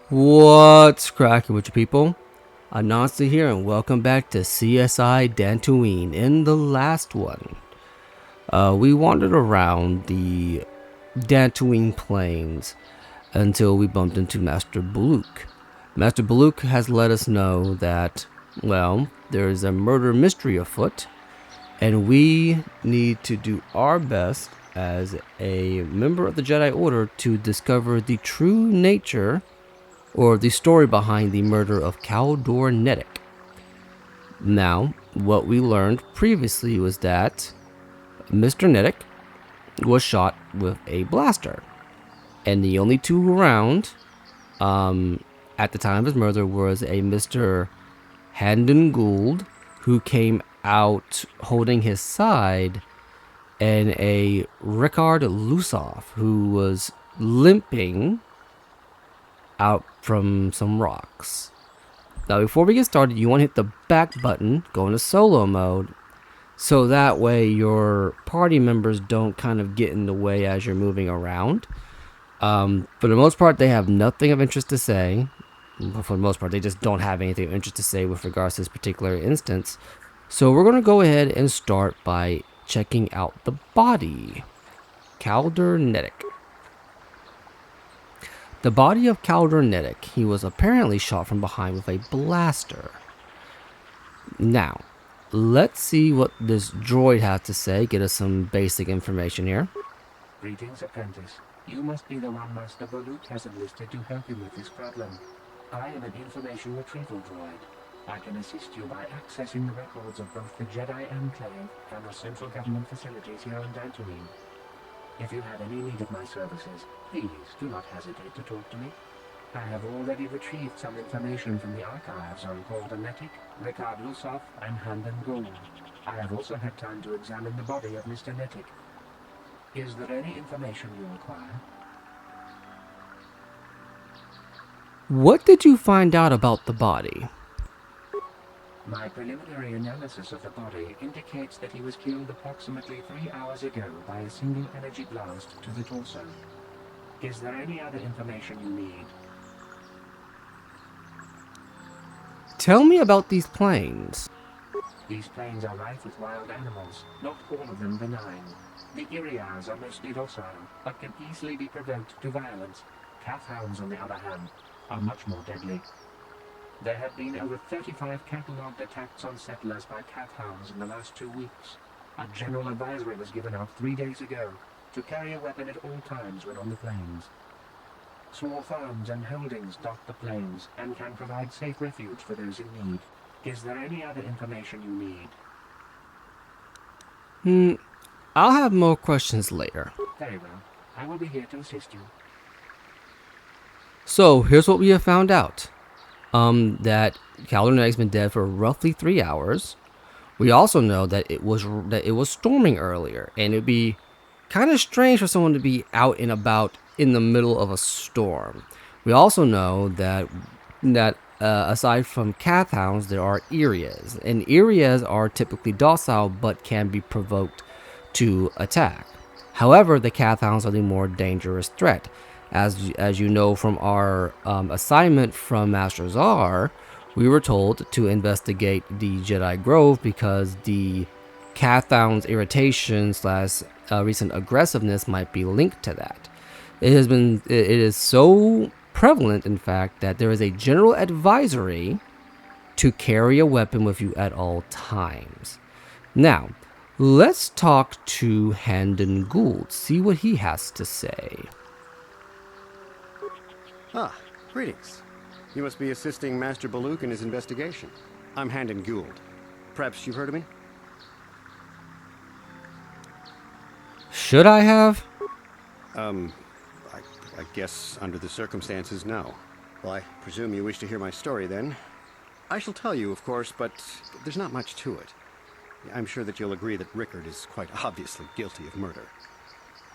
What's cracking with you people? Anansi here, and welcome back to CSI Dantooine. In the last one, we wandered around the Dantooine plains until we bumped into Master Baluk. Master Baluk has let us know that, well, there's a murder mystery afoot, and we need to do our best as a member of the Jedi Order to discover the true nature or the story behind the murder of Caldor Netic. Now, what we learned previously was that Mr. Netic was shot with a blaster, and the only two around at the time of his murder was a Mr. Handon Gould, who came out holding his side, and a Ricard Lusoff, who was limping out from some rocks. Now, before we get started, you want to hit the back button, go into solo mode, so that way your party members don't kind of get in the way as you're moving around. For the most part, they have nothing of interest to say. For the most part, they just don't have anything of interest to say with regards to this particular instance. So we're going to go ahead and start by checking out the body. Caldor Netic. The body of Caldor Netic, he was apparently shot from behind with a blaster. Now, let's see what this droid has to say, get us some basic information here. Greetings, apprentice. You must be the one Master Baluk has enlisted to help him with this problem. I am an information retrieval droid. I can assist you by accessing the records of both the Jedi Enclave and the central government facilities here in Dantooine. If you have any need of my services, please do not hesitate to talk to me. I have already retrieved some information from the archives on Caldor Netic, Ricard Lusoff, and Handon Gould. I have also had time to examine the body of Mr. Netic. Is there any information you require? What did you find out about the body? My preliminary analysis of the body indicates that he was killed approximately 3 hours ago by a single energy blast to the torso. Is there any other information you need? Tell me about these planes. These plains are rife with wild animals, not all of them benign. The Iriars are mostly docile, but can easily be provoked to violence. Calfhounds, on the other hand, are much more deadly. There have been over 35 catalogued attacks on settlers by calfhounds in the last 2 weeks. A general advisory was given out 3 days ago to carry a weapon at all times when on the plains. Small farms and holdings dot the plains and can provide safe refuge for those in need. Is there any other information you need? I'll have more questions later. Very well. I will be here to assist you. So, here's what we have found out. That Caldor Netic's been dead for roughly 3 hours. We also know that it was storming earlier, and it'd be kind of strange for someone to be out and about in the middle of a storm. We also know that aside from calfhounds, there are Irias, and Irias are typically docile but can be provoked to attack. However, the calfhounds are the more dangerous threat. As you know from our assignment from Master Zar, we were told to investigate the Jedi Grove because the calfhound's irritation / recent aggressiveness might be linked to that. It is so prevalent, in fact, that there is a general advisory to carry a weapon with you at all times. Now, let's talk to Handon Gould, see what he has to say. Ah, greetings. You must be assisting Master Baluk in his investigation. I'm Handon Gould. Perhaps you've heard of me? Should I have? I guess under the circumstances, no. Well, I presume you wish to hear my story, then. I shall tell you, of course, but there's not much to it. I'm sure that you'll agree that Rickard is quite obviously guilty of murder.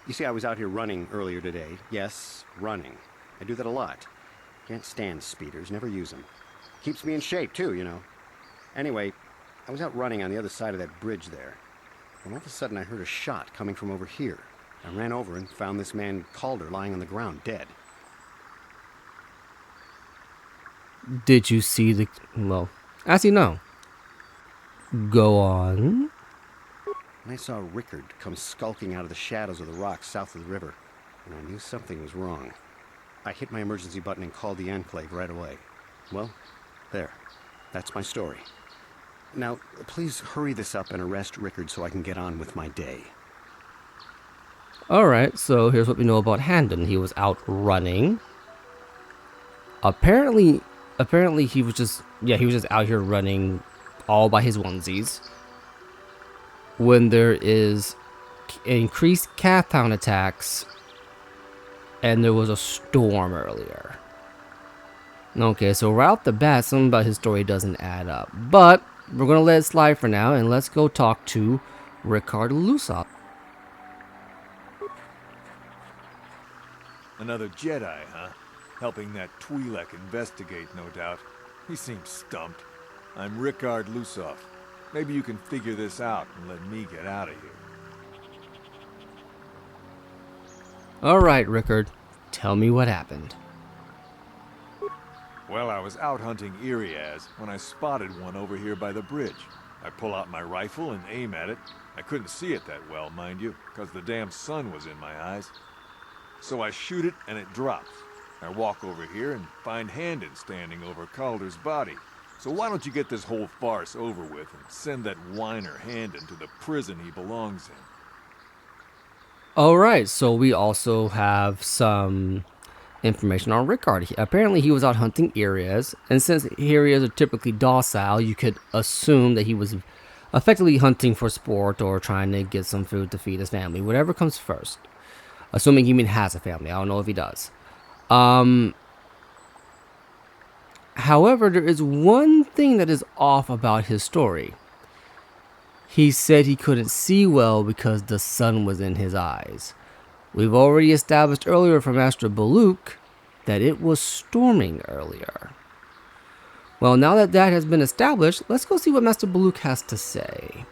You see, I was out here running earlier today. Yes, running. I do that a lot. Can't stand speeders, never use them. Keeps me in shape, too, you know. Anyway, I was out running on the other side of that bridge there. When all of a sudden I heard a shot coming from over here. I ran over and found this man Calder lying on the ground, dead. Did you see the... Well, actually, no. Go on. I saw Rickard come skulking out of the shadows of the rocks south of the river, and I knew something was wrong. I hit my emergency button and called the Enclave right away. Well, there. That's my story. Now, please hurry this up and arrest Rickard so I can get on with my day. Alright, so here's what we know about Handon. He was out running. Apparently he was just out here running all by his onesies. When there is increased Cathound attacks and there was a storm earlier. Okay, so right off the bat, something about his story doesn't add up. But we're gonna let it slide for now, and let's go talk to Rickard Lusop. Another Jedi, huh? Helping that Twi'lek investigate, no doubt. He seems stumped. I'm Rickard Lusov. Maybe you can figure this out and let me get out of here. Alright, Rickard. Tell me what happened. Well, I was out hunting Iriaz when I spotted one over here by the bridge. I pull out my rifle and aim at it. I couldn't see it that well, mind you, because the damn sun was in my eyes. So I shoot it and it drops. I walk over here and find Handon standing over Calder's body. So why don't you get this whole farce over with and send that whiner Handon to the prison he belongs in? Alright, so we also have some information on Rickard. Apparently he was out hunting Iriaz, and since Iriaz are typically docile, you could assume that he was effectively hunting for sport or trying to get some food to feed his family, whatever comes first. Assuming he even has a family. I don't know if he does. However, there is one thing that is off about his story. He said he couldn't see well because the sun was in his eyes. We've already established earlier from Master Baluk that it was storming earlier. Well, now that that has been established, let's go see what Master Baluk has to say.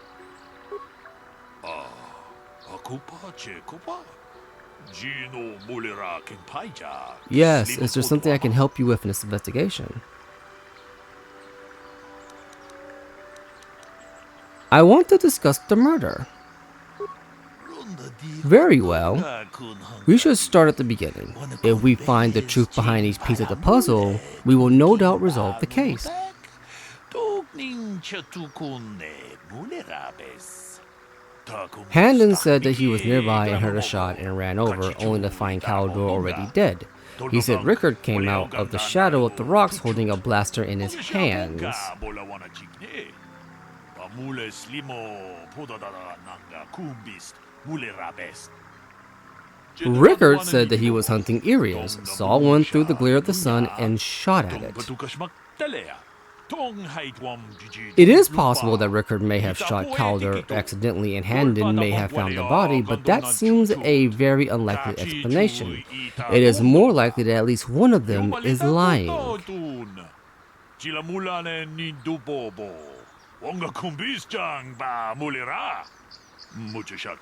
Yes, is there something I can help you with in this investigation? I want to discuss the murder. Very well. We should start at the beginning. If we find the truth behind each piece of the puzzle, we will no doubt resolve the case. Handon said that he was nearby and heard a shot and ran over, only to find Caldor already dead. He said Rickard came out of the shadow of the rocks holding a blaster in his hands. Rickard said that he was hunting Iriaz, saw one through the glare of the sun, and shot at it. It is possible that Rickard may have shot Calder accidentally and Handon may have found the body, but that seems a very unlikely explanation. It is more likely that at least one of them is lying.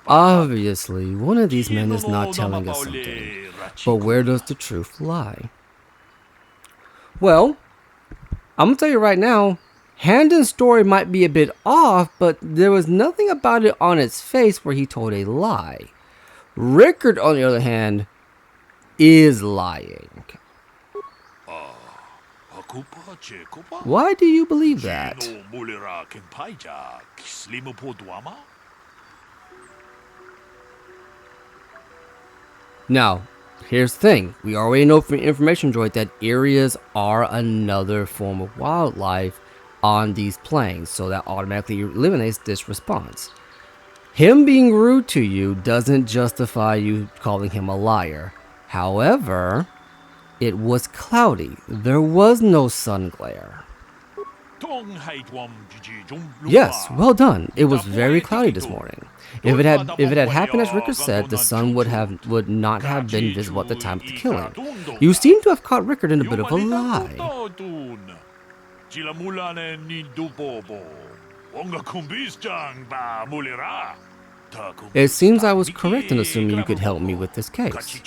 Obviously, one of these men is not telling us something. But where does the truth lie? Well, I'm gonna tell you right now, Handon's story might be a bit off, but there was nothing about it on its face where he told a lie. Rickard, on the other hand, is lying. Why do you believe that? Now, here's the thing. We already know from Information Droid that Iriaz are another form of wildlife on these plains, so that automatically eliminates this response. Him being rude to you doesn't justify you calling him a liar. However, it was cloudy. There was no sun glare. Yes, well done. It was very cloudy this morning. If it had happened as Rickard said, the sun would not have been visible at the time of the killing. You seem to have caught Rickard in a bit of a lie. It seems I was correct in assuming you could help me with this case.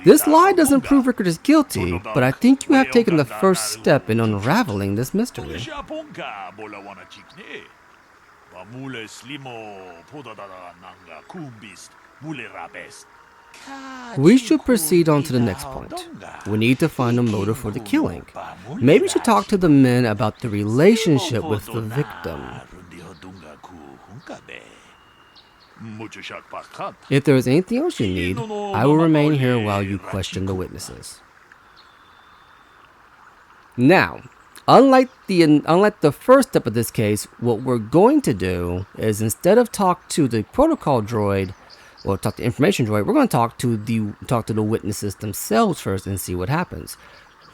This lie doesn't prove Rickard is guilty, but I think you have taken the first step in unraveling this mystery. We should proceed on to the next point. We need to find a motive for the killing. Maybe we should talk to the men about the relationship with the victim. If there is anything else you need, I will remain here while you question the witnesses. Now, unlike the first step of this case, what we're going to do is, instead of talk to the protocol droid or talk to the information droid, we're going to talk to the witnesses themselves first and see what happens.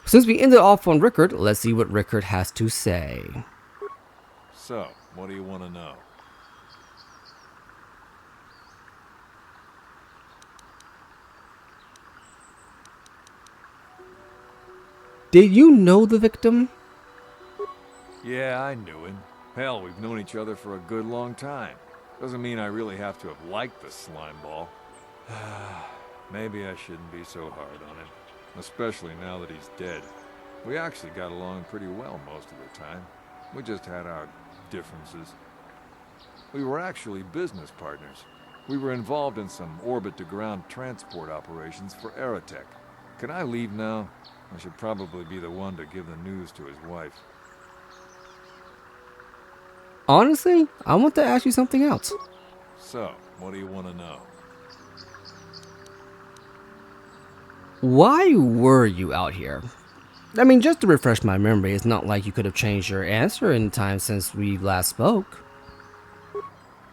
Since we ended off on Rickard, let's see what Rickard has to say. So, what do you want to know? Did you know the victim? Yeah, I knew him. Hell, we've known each other for a good long time. Doesn't mean I really have to have liked the slime ball. Maybe I shouldn't be so hard on him. Especially now that he's dead. We actually got along pretty well most of the time. We just had our differences. We were actually business partners. We were involved in some orbit-to-ground transport operations for Aerotech. Can I leave now? I should probably be the one to give the news to his wife. Honestly, I want to ask you something else. So, what do you want to know? Why were you out here? I mean, just to refresh my memory, it's not like you could have changed your answer in time since we last spoke.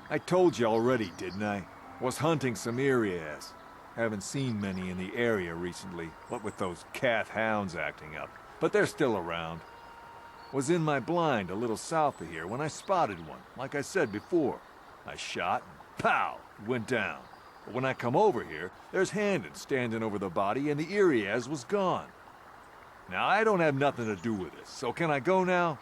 I told you already, didn't I? Was hunting some Irias. Haven't seen many in the area recently, what with those Cath hounds acting up. But they're still around. Was in my blind a little south of here when I spotted one, like I said before. I shot and pow, it went down. But when I come over here, there's Handon standing over the body and the Irias was gone. Now I don't have nothing to do with this, so can I go now?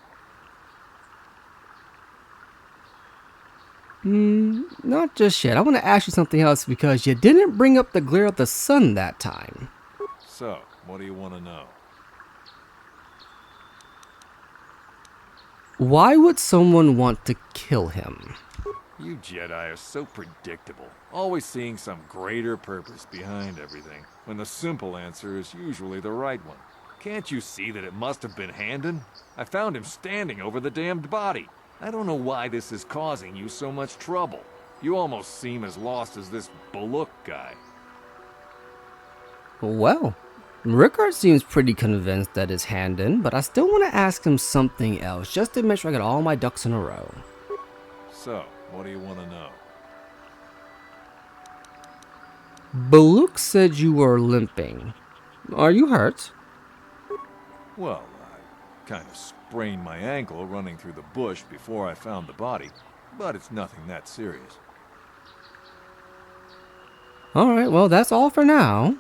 Not just yet. I want to ask you something else because you didn't bring up the glare of the sun that time. So, what do you want to know? Why would someone want to kill him? You Jedi are so predictable, always seeing some greater purpose behind everything, when the simple answer is usually the right one. Can't you see that it must have been Handon? I found him standing over the damned body. I don't know why this is causing you so much trouble. You almost seem as lost as this Baluk guy. Well, Rickard seems pretty convinced that it's Handon, but I still want to ask him something else, just to make sure I got all my ducks in a row. So, what do you want to know? Baluk said you were limping. Are you hurt? Well, I kind of sprained my ankle running through the bush before I found the body, but it's nothing that serious. Alright, well that's all for now.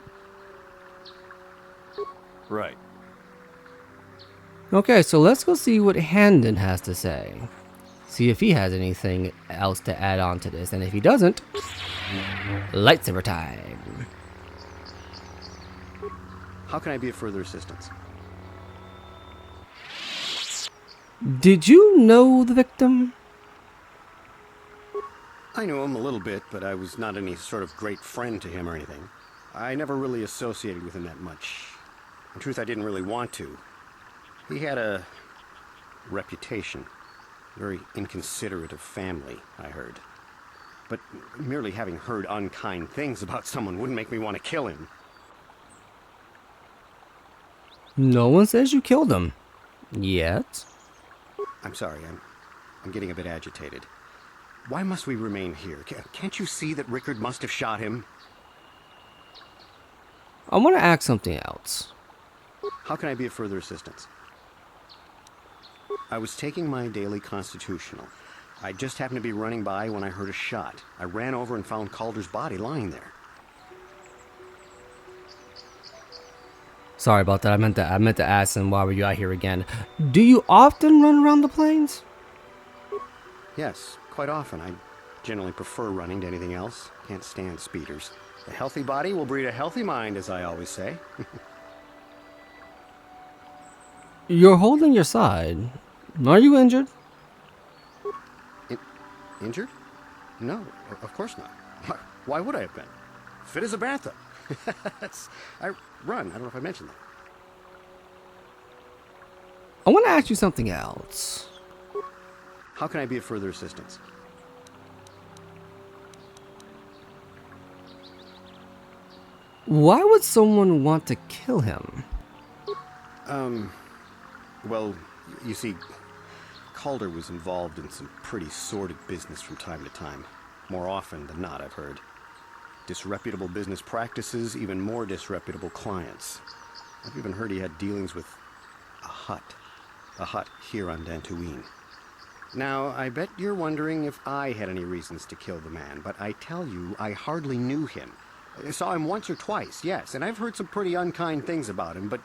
Right. Okay, so let's go see what Handon has to say. See if he has anything else to add on to this, and if he doesn't, lightsaber time. How can I be of further assistance? Did you know the victim? I knew him a little bit, but I was not any sort of great friend to him or anything. I never really associated with him that much. In truth, I didn't really want to. He had a reputation. Very inconsiderate of family, I heard. But merely having heard unkind things about someone wouldn't make me want to kill him. No one says you killed him. Yet. I'm sorry, I'm getting a bit agitated. Why must we remain here? Can't you see that Rickard must have shot him? I want to ask something else. How can I be of further assistance? I was taking my daily constitutional. I just happened to be running by when I heard a shot. I ran over and found Calder's body lying there. Sorry about that. I meant to ask him, why were you out here again? Do you often run around the plains? Yes, quite often. I Generally prefer running to anything else. Can't stand speeders. A healthy body will breed a healthy mind, as I always say. You're holding your side. Are you injured? Injured? No, of course not. Why would I have been? Fit as a bathtub. I run. I don't know if I mentioned that. I want to ask you something else. How can I be of further assistance? Why would someone want to kill him? Well, you see, Calder was involved in some pretty sordid business from time to time. More often than not, I've heard. Disreputable business practices, even more disreputable clients. I've even heard he had dealings with a hut here on Dantooine. Now, I bet you're wondering if I had any reasons to kill the man, but I tell you, I hardly knew him. I saw him once or twice, yes, and I've heard some pretty unkind things about him, but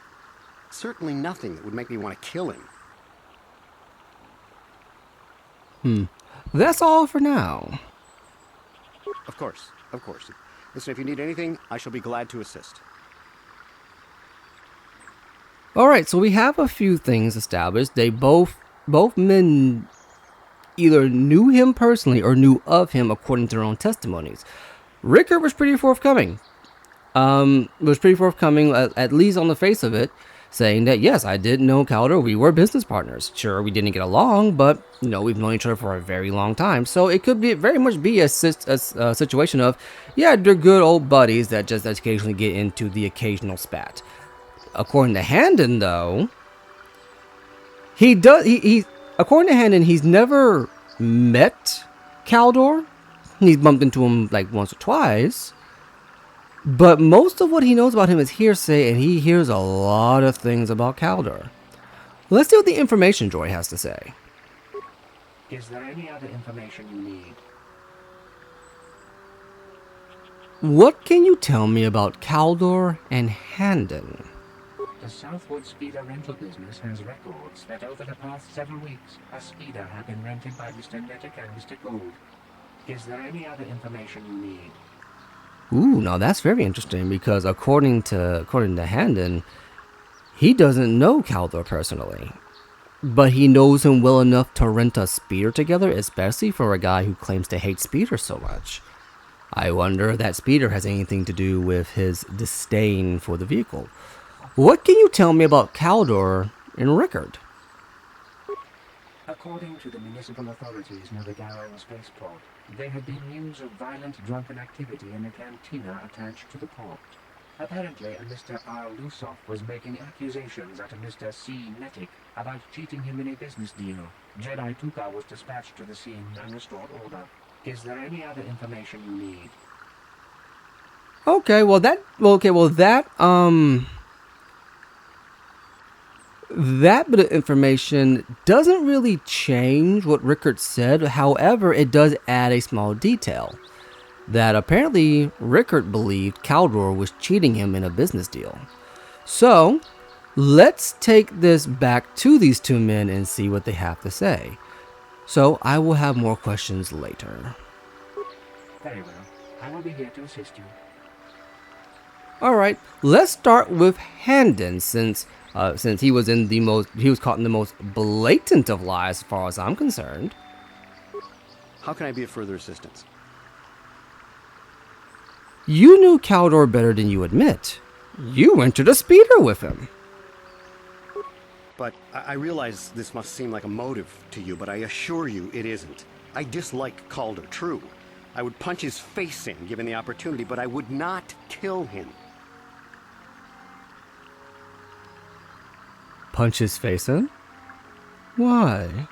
certainly nothing that would make me want to kill him. That's all for now. Of course, of course. Listen, if you need anything, I shall be glad to assist. Alright, so we have a few things established. Both men either knew him personally or knew of him according to their own testimonies. Rickard was pretty forthcoming. At least on the face of it, saying that, yes, I did know Calder. We were business partners. Sure, we didn't get along, but, we've known each other for a very long time. So it could very much be a situation of, yeah, they're good old buddies that just occasionally get into the occasional spat. According to Handon, though, according to Handon, he's never met Caldor. He's bumped into him like once or twice. But most of what he knows about him is hearsay, and he hears a lot of things about Caldor. Let's see what the information droid has to say. Is there any other information you need? What can you tell me about Caldor and Handon? The Southwood Speeder rental business has records that over the past 7 weeks, a speeder had been rented by Mr. Nettic and Mr. Gould. Is there any other information you need? Ooh, now that's very interesting because according to Handon, he doesn't know Caldor personally. But he knows him well enough to rent a speeder together, especially for a guy who claims to hate speeders so much. I wonder if that speeder has anything to do with his disdain for the vehicle. What can you tell me about Caldor and Rickard? According to the municipal authorities near the Garrow spaceport, there had been news of violent drunken activity in a cantina attached to the port. Apparently, a Mr. R. Lusoff was making accusations at a Mr. C. Nettic about cheating him in a business deal. Jedi Tuka was dispatched to the scene and restored order. Is there any other information you need? That bit of information doesn't really change what Rickard said. However, it does add a small detail. That apparently Rickard believed Caldor was cheating him in a business deal. So, let's take this back to these two men and see what they have to say. So, I will have more questions later. Very well. I will be here to assist you. Alright, let's start with Handon since he was caught in the most blatant of lies as far as I'm concerned. How can I be of further assistance? You knew Caldor better than you admit. You rented a speeder with him. But I realize this must seem like a motive to you, but I assure you it isn't. I dislike Calder, true. I would punch his face in given the opportunity, but I would not kill him. Punch his face in? Why?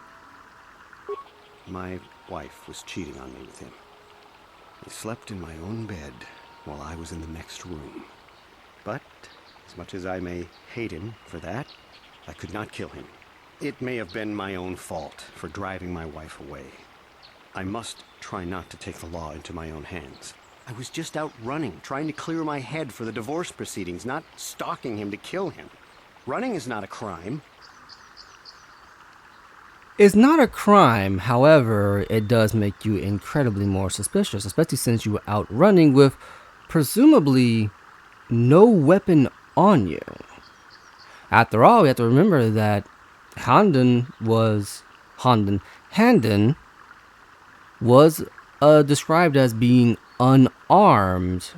My wife was cheating on me with him. He slept in my own bed while I was in the next room. But, as much as I may hate him for that, I could not kill him. It may have been my own fault for driving my wife away. I must try not to take the law into my own hands. I was just out running, trying to clear my head for the divorce proceedings, not stalking him to kill him. Running is not a crime. It's not a crime, however, it does make you incredibly more suspicious, especially since you were out running with presumably no weapon on you. After all, we have to remember that Handon was described as being unarmed,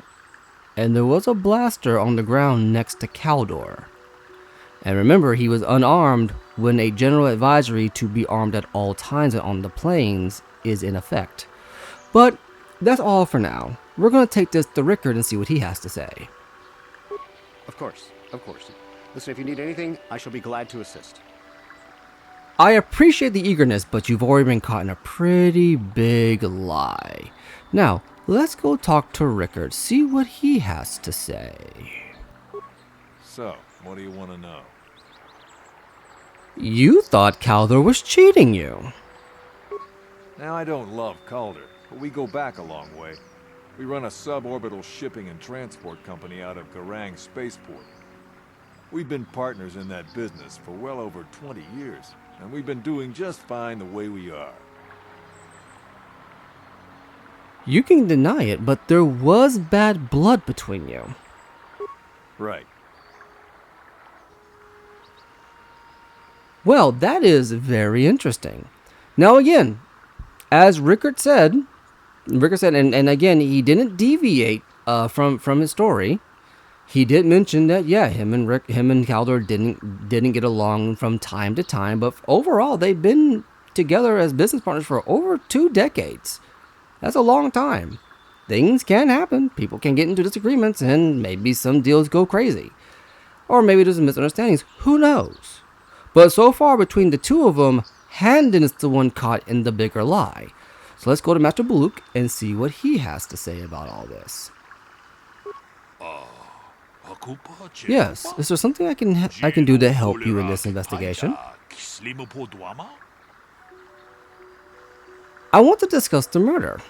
and there was a blaster on the ground next to Caldor. And remember, he was unarmed when a general advisory to be armed at all times on the plains is in effect. But that's all for now. We're going to take this to Rickard and see what he has to say. Of course, of course. Listen, if you need anything, I shall be glad to assist. I appreciate the eagerness, but you've already been caught in a pretty big lie. Now, let's go talk to Rickard, see what he has to say. So, what do you want to know? You thought Calder was cheating you. Now, I don't love Calder, but we go back a long way. We run a suborbital shipping and transport company out of Garang Spaceport. We've been partners in that business for well over 20 years, and we've been doing just fine the way we are. You can deny it, but there was bad blood between you. Right. Well, that is very interesting. Now again, as Rickard said, and again, he didn't deviate from his story. He did mention that him and Calder didn't get along from time to time, but overall they've been together as business partners for over 2 decades. That's a long time. Things can happen. People can get into disagreements, and maybe some deals go crazy, or maybe there's misunderstandings. Who knows? But so far between the two of them, Handon is the one caught in the bigger lie. So let's go to Master Baluk and see what he has to say about all this. Yes, is there something I can do to help you in this investigation? I want to discuss the murder.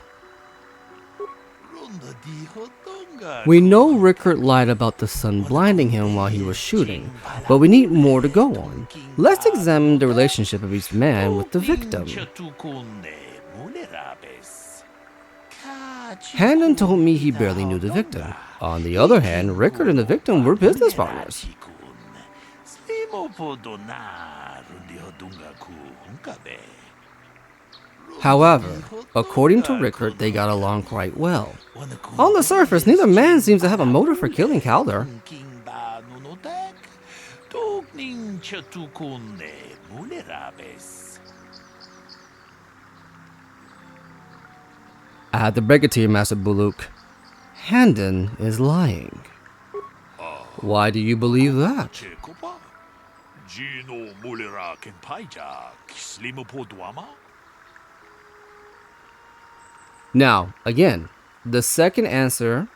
We know Rickard lied about the sun blinding him while he was shooting, but we need more to go on. Let's examine the relationship of each man with the victim. Handon told me he barely knew the victim. On the other hand, Rickard and the victim were business partners. However, according to Rickard, they got along quite well. On the surface, neither man seems to have a motive for killing Calder. I had to break it to you, Master Buluk. Handon is lying. Why do you believe that? Now, again, the second answer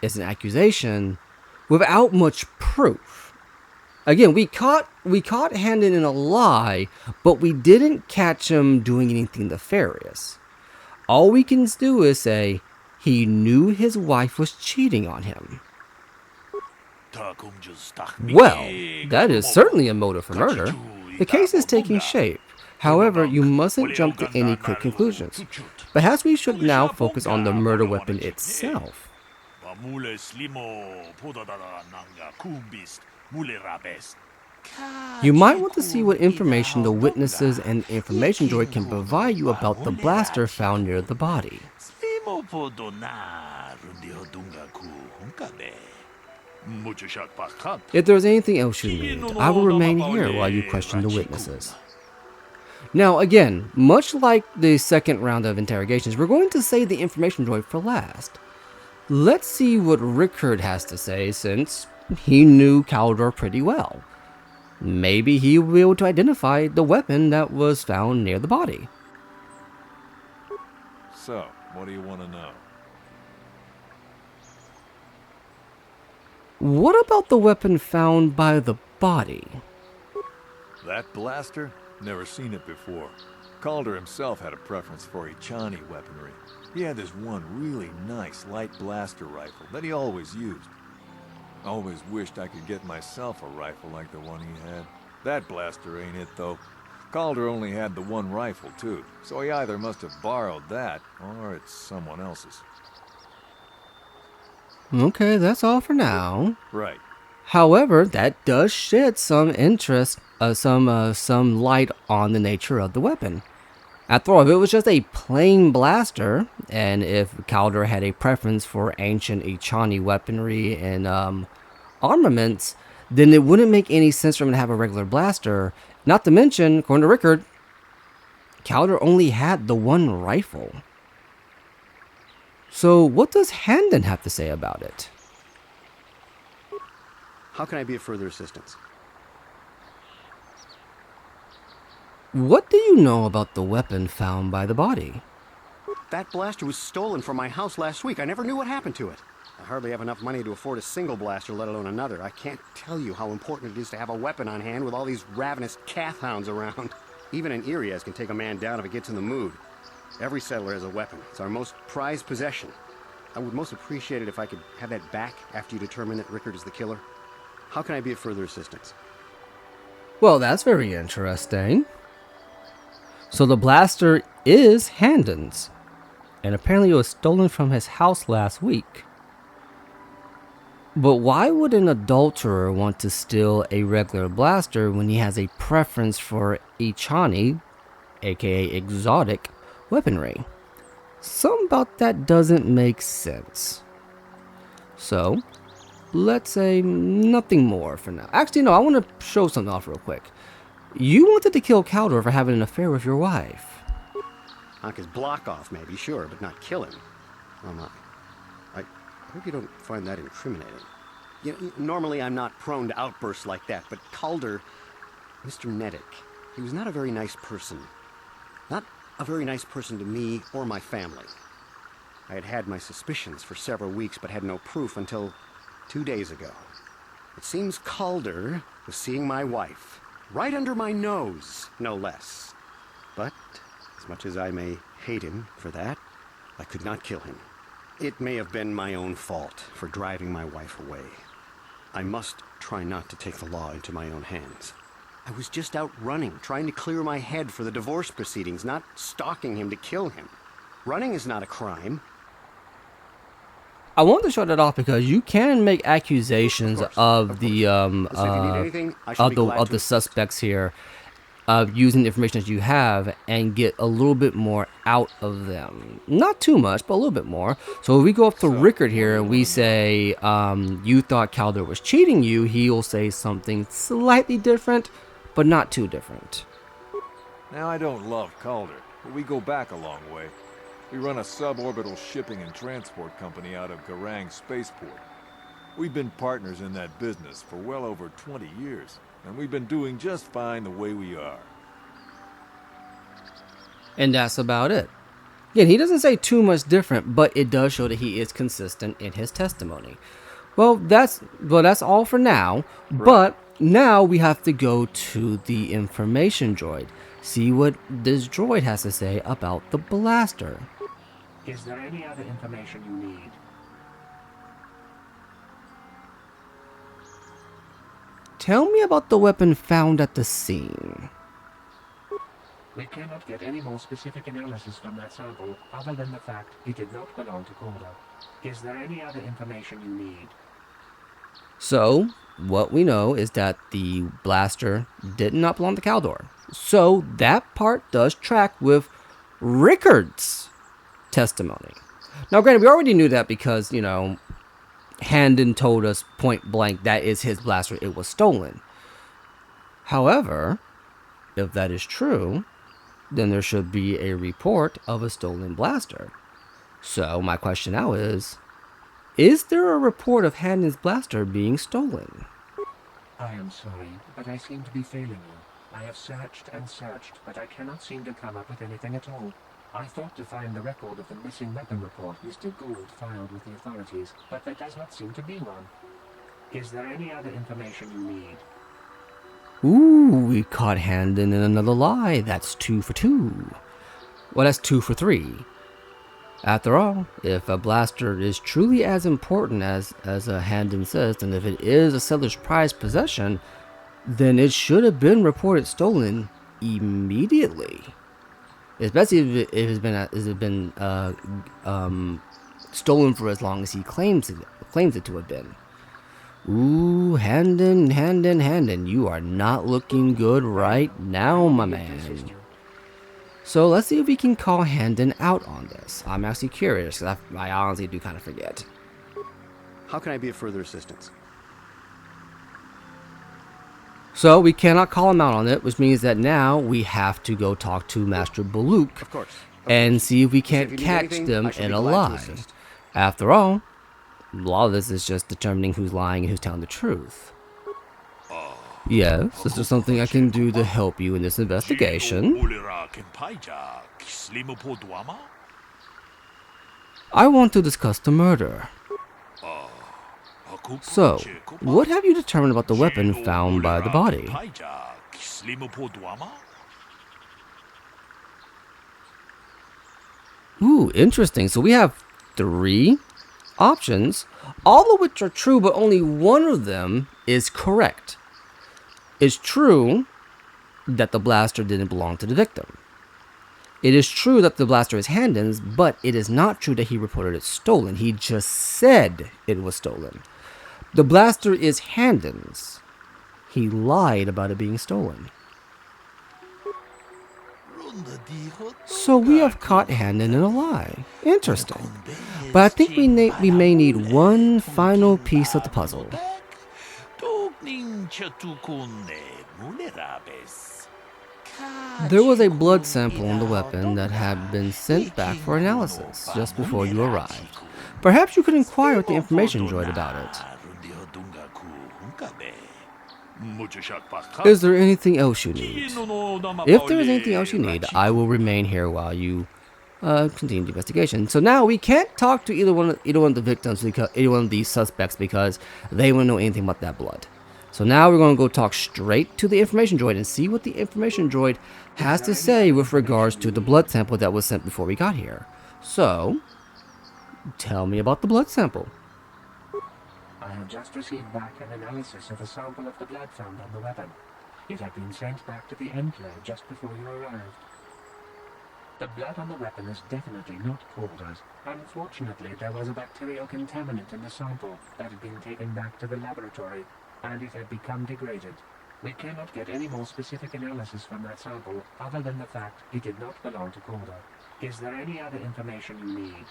is an accusation without much proof. Again, we caught Handon in a lie, but we didn't catch him doing anything nefarious. All we can do is say he knew his wife was cheating on him. Well, that is certainly a motive for murder. The case is taking shape. However, you mustn't jump to any quick conclusions. Perhaps we should now focus on the murder weapon itself. You might want to see what information the witnesses and information droid can provide you about the blaster found near the body. If there's anything else you need, I will remain here while you question the witnesses. Now again, much like the second round of interrogations, we're going to save the information droid for last. Let's see what Rickard has to say, since he knew Caldor pretty well. Maybe he will be able to identify the weapon that was found near the body. So, what do you want to know? What about the weapon found by the body? That blaster? Never seen it before. Calder himself had a preference for Ichani weaponry. He had this one really nice light blaster rifle that he always used. Always wished I could get myself a rifle like the one he had. That blaster ain't it, though. Calder only had the one rifle, too, so he either must have borrowed that, or it's someone else's. Okay, that's all for now. Right. However, that does shed some interest, some light on the nature of the weapon. After all, if it was just a plain blaster, and if Calder had a preference for ancient Echani weaponry and armaments, then it wouldn't make any sense for him to have a regular blaster. Not to mention, according to Rickard, Calder only had the one rifle. So what does Handon have to say about it? How can I be of further assistance? What do you know about the weapon found by the body? That blaster was stolen from my house last week. I never knew what happened to it. I hardly have enough money to afford a single blaster, let alone another. I can't tell you how important it is to have a weapon on hand with all these ravenous cath hounds around. Even an Irias can take a man down if it gets in the mood. Every settler has a weapon. It's our most prized possession. I would most appreciate it if I could have that back after you determine that Rickard is the killer. How can I be of further assistance? Well, that's very interesting. So the blaster is Handon's, and apparently it was stolen from his house last week. But why would an adulterer want to steal a regular blaster when he has a preference for Echani, aka exotic, weaponry? Something about that doesn't make sense. So, let's say nothing more for now. Actually, no, I want to show something off real quick. You wanted to kill Calder for having an affair with your wife. Knock his block off, maybe, sure, but not kill him. Oh my. I hope you don't find that incriminating. You know, normally I'm not prone to outbursts like that, but Calder, Mr. Nedick, he was not a very nice person. Not a very nice person to me or my family. I had had my suspicions for several weeks, but had no proof until 2 days ago. It seems Calder was seeing my wife. Right under my nose, no less. But, as much as I may hate him for that, I could not kill him. It may have been my own fault for driving my wife away. I must try not to take the law into my own hands. I was just out running, trying to clear my head for the divorce proceedings, not stalking him to kill him. Running is not a crime. I want to show that off because you can make accusations of the Listen, if you need anything, I shall be glad of to the assist. suspects here, using the information that you have and get a little bit more out of them. Not too much, but a little bit more. So if we go up to Rickard here and we say you thought Calder was cheating you, he'll say something slightly different, but not too different. Now, I don't love Calder, but we go back a long way. We run a suborbital shipping and transport company out of Garang Spaceport. We've been partners in that business for well over 20 years, and we've been doing just fine the way we are. And that's about it. Again, he doesn't say too much different, but it does show that he is consistent in his testimony. Well, that's all for now. Right. But now we have to go to the information droid. See what this droid has to say about the blaster. Is there any other information you need? Tell me about the weapon found at the scene. We cannot get any more specific analysis from that sample other than the fact it did not belong to Calder. Is there any other information you need? So, what we know is that the blaster did not belong to Caldor. So, that part does track with Rickard's testimony. Now, granted, we already knew that because, Handon told us point blank that is his blaster, it was stolen. However, if that is true, then there should be a report of a stolen blaster. So, my question now is there a report of Handon's blaster being stolen? I am sorry, but I seem to be failing you. I have searched and searched, but I cannot seem to come up with anything at all. I thought to find the record of the missing weapon report Mr. Gould filed with the authorities, but there does not seem to be one. Is there any other information you need? Ooh, we caught Handon in another lie. That's 2 for 2. Well, that's 2 for 3. After all, if a blaster is truly as important as Handon says, and if it is a settler's prized possession, then it should have been reported stolen immediately, especially if it's been stolen for as long as he claims it to have been. Ooh, Handon, you are not looking good right now, my man. So let's see if we can call Handon out on this. I'm actually curious, because I honestly do kind of forget. How can I be of further assistance? So we cannot call him out on it, which means that now we have to go talk to Master Baluk Of course. and see if we If you can't need catch anything, them I shall in be a glad to lie. assist. After all, a lot of this is just determining who's lying and who's telling the truth. Yes, is there something I can do to help you in this investigation? I want to discuss the murder. So, what have you determined about the weapon found by the body? Ooh, interesting. So we have 3 options, all of which are true, but only one of them is correct. It's true that the blaster didn't belong to the victim. It is true that the blaster is Handon's, but it is not true that he reported it stolen. He just said it was stolen. The blaster is Handon's. He lied about it being stolen. So we have caught Handon in a lie. Interesting. But I think we may need one final piece of the puzzle. There was a blood sample on the weapon that had been sent back for analysis just before you arrived. Perhaps you could inquire with the information droid about it. Is there anything else you need? If there is anything else you need, I will remain here while you continue the investigation. So now we can't talk to either one of the victims, because either one of these suspects, because they won't know anything about that blood. So now we're going to go talk straight to the information droid and see what the information droid has to say with regards to the blood sample that was sent before we got here. So, tell me about the blood sample. I have just received back an analysis of a sample of the blood found on the weapon. It had been sent back to the enclave just before you arrived. The blood on the weapon is definitely not Calder's. Unfortunately, there was a bacterial contaminant in the sample that had been taken back to the laboratory, and it had become degraded. We cannot get any more specific analysis from that sample other than the fact it did not belong to Calder. Is there any other information you need?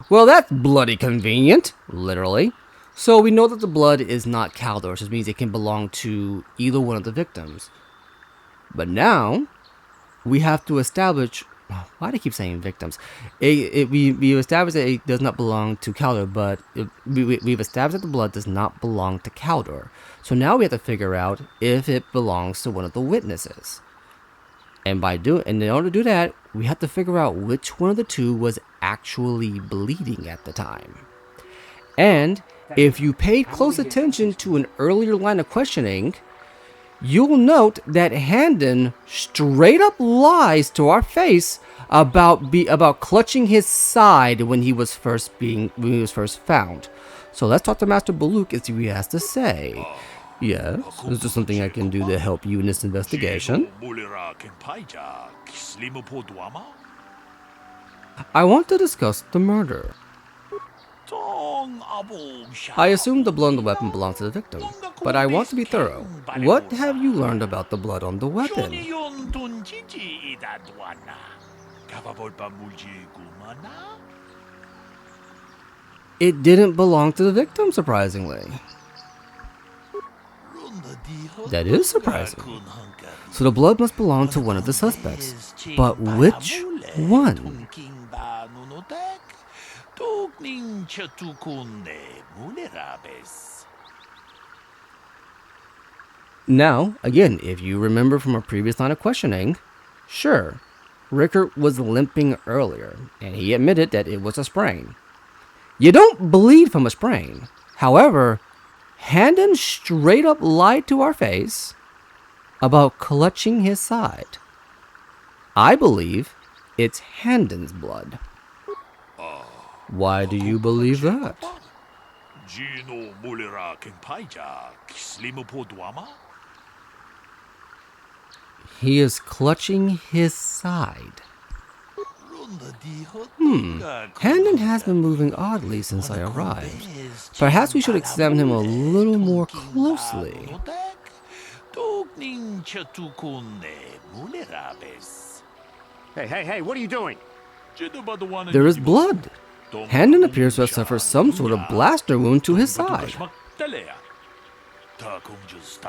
Well, that's bloody convenient, literally. So we know that the blood is not Caldor's, which means it can belong to either one of the victims. But now, we have to establish... Why do I keep saying victims? We've established that it does not belong to Caldor, but we've established that the blood does not belong to Caldor. So now we have to figure out if it belongs to one of the witnesses. And in order to do that, we have to figure out which one of the two was actually bleeding at the time. And if you paid close attention to an earlier line of questioning, you'll note that Handon straight up lies to our face about clutching his side when he was first found. So let's talk to Master Baluk and see what he has to say. Yes, is there something I can do to help you in this investigation? I want to discuss the murder. I assume the blood on the weapon belongs to the victim, but I want to be thorough. What have you learned about the blood on the weapon? It didn't belong to the victim, surprisingly. That is surprising. So the blood must belong to one of the suspects. But which one? Now, again, if you remember from a previous line of questioning, sure, Rickert was limping earlier, and he admitted that it was a sprain. You don't bleed from a sprain. However, Handon straight up lied to our face about clutching his side. I believe it's Handon's blood. Why do you believe that? He is clutching his side. Handon has been moving oddly since I arrived. Perhaps we should examine him a little more closely. Hey, what are you doing? There is blood. Handon appears to have suffered some sort of blaster wound to his side.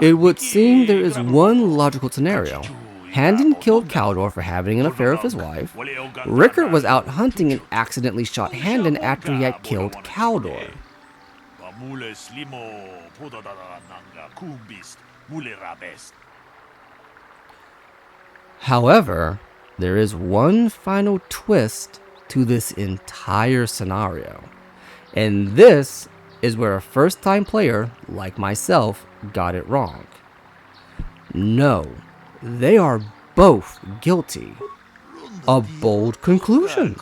It would seem there is one logical scenario. Handon killed Caldor for having an affair with his wife. Rickard was out hunting and accidentally shot Handon after he had killed Caldor. However, there is one final twist to this entire scenario. And this is where a first-time player, like myself, got it wrong. No, they are both guilty. A bold conclusion.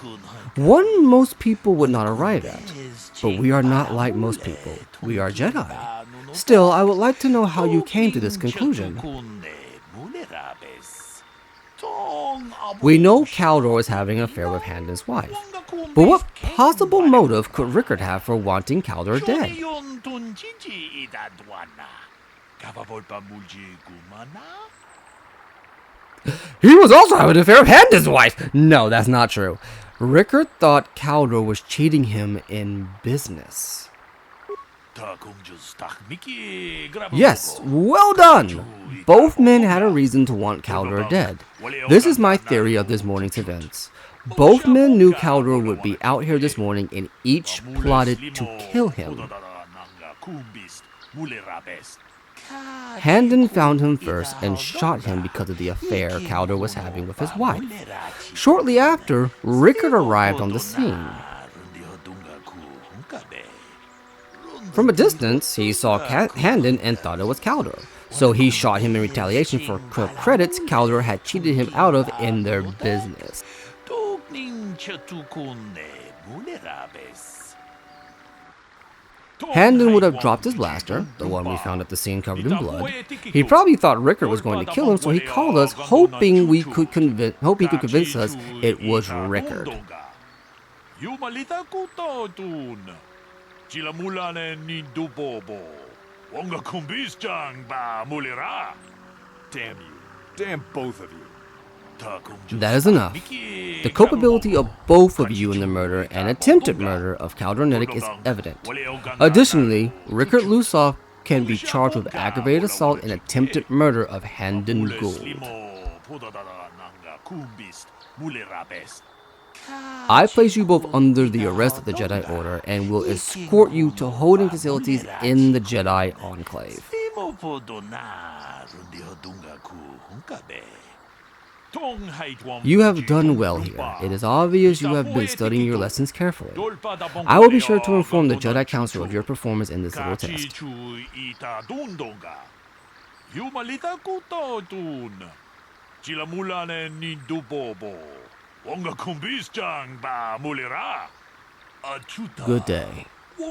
One most people would not arrive at. But we are not like most people. We are Jedi. Still, I would like to know how you came to this conclusion. We know Caldor was having an affair with Handon's wife. But what possible motive could Rickard have for wanting Caldor dead? He was also having an affair with Handon's wife! No, that's not true. Rickard thought Caldor was cheating him in business. Yes, well done! Both men had a reason to want Caldor dead. This is my theory of this morning's events. Both men knew Caldor would be out here this morning and each plotted to kill him. Handon found him first and shot him because of the affair Caldor was having with his wife. Shortly after, Rickard arrived on the scene. From a distance, he saw Handon and thought it was Caldor, so he shot him in retaliation for credits Caldor had cheated him out of in their business. Handon would have dropped his blaster, the one we found at the scene covered in blood. He probably thought Rickard was going to kill him, so he called us, hoping he could convince us it was Rickard. Damn you. Damn both of you. That is enough. The culpability of both of you in the murder and attempted murder of Caldor Nedic is evident. Additionally, Rickard Lusoff can be charged with aggravated assault and attempted murder of Handon Gould. I place you both under the arrest of the Jedi Order and will escort you to holding facilities in the Jedi Enclave. You have done well here. It is obvious you have been studying your lessons carefully. I will be sure to inform the Jedi Council of your performance in this little test. Good day,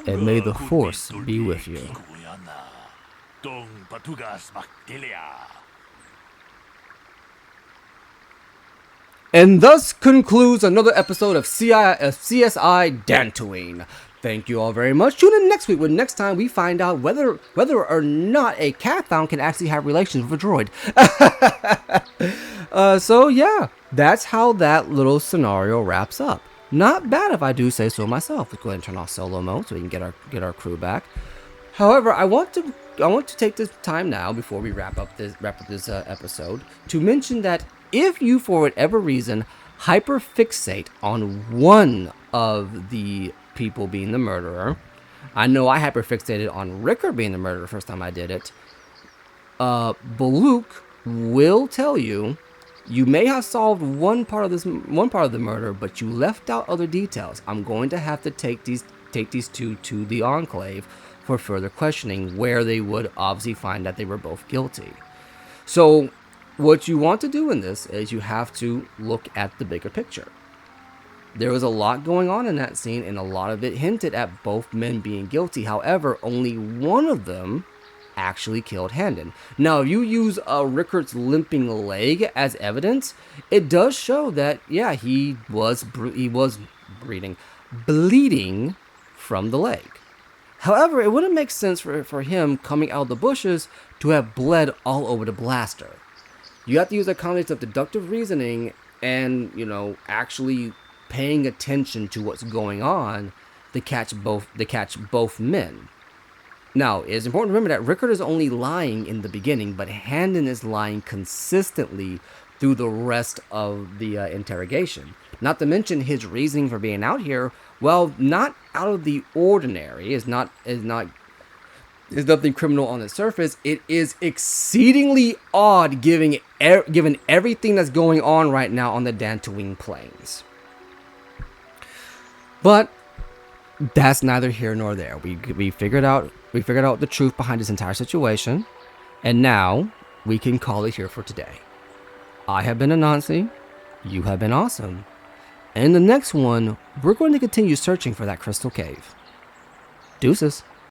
and may the Force be with you. And thus concludes another episode of CSI Dantooine. Thank you all very much. Tune in next week when next time we find out whether or not a cat found can actually have relations with a droid. So yeah, that's how that little scenario wraps up. Not bad if I do say so myself. Let's go ahead and turn off solo mode so we can get our crew back. However, I want to take this time now before we wrap up this episode to mention that if you for whatever reason hyperfixate on one of the people being the murderer, I know I hyperfixated on Rickard being the murderer the first time I did it. Baluk will tell you may have solved one part of the murder, but you left out other details. I'm going to have to take these two to the Enclave for further questioning, where they would obviously find that they were both guilty. So what you want to do in this is you have to look at the bigger picture. There was a lot going on in that scene, and a lot of it hinted at both men being guilty. However, only one of them actually killed Handon. Now, if you use Rickard's limping leg as evidence, it does show that, yeah, he was bleeding from the leg. However, it wouldn't make sense for him coming out of the bushes to have bled all over the blaster. You have to use a combination of deductive reasoning and, actually paying attention to what's going on to catch both men. Now, it's important to remember that Rickard is only lying in the beginning, but Handon is lying consistently through the rest of the interrogation. Not to mention his reasoning for being out here, well, not out of the ordinary, is nothing criminal on the surface. It is exceedingly odd given everything that's going on right now on the Dantooine plains. But that's neither here nor there. We figured out the truth behind this entire situation, and now we can call it here for today. I have been Anansi. You have been awesome. And in the next one, we're going to continue searching for that crystal cave. Deuces.